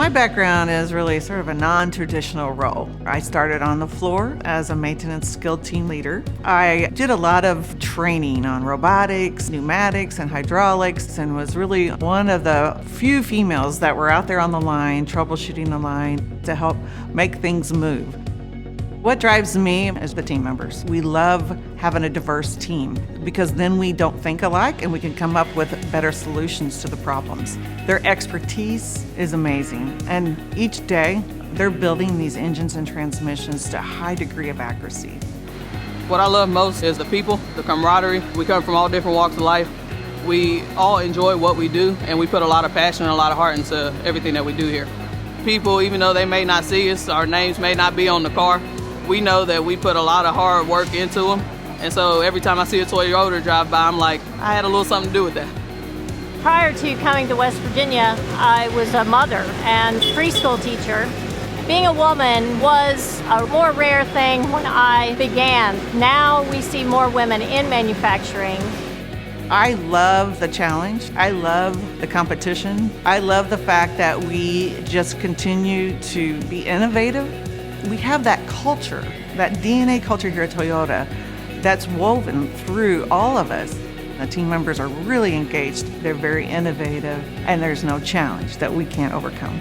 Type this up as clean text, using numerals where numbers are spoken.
My background is really sort of a non-traditional role. I started on the floor as a maintenance skilled team leader. I did a lot of training on robotics, pneumatics, and hydraulics, and was really one of the few females that were out there on the line, troubleshooting the line to help make things move. What drives me is the team members. We love having a diverse team because then we don't think alike and we can come up with better solutions to the problems. Their expertise is amazing, and each day they're building these engines and transmissions to a high degree of accuracy. What I love most is the people, the camaraderie. We come from all different walks of life. We all enjoy what we do, and we put a lot of passion and a lot of heart into everything that we do here. People, even though they may not see us, our names may not be on the car, we know that we put a lot of hard work into them. And so every time I see a Toyota drive by, I'm like, I had a little something to do with that. Prior to coming to West Virginia, I was a mother and preschool teacher. Being a woman was a more rare thing when I began. Now we see more women in manufacturing. I love the challenge. I love the competition. I love the fact that we just continue to be innovative. We have that culture, that DNA culture here at Toyota that's woven through all of us. The team members are really engaged, they're very innovative, and there's no challenge that we can't overcome.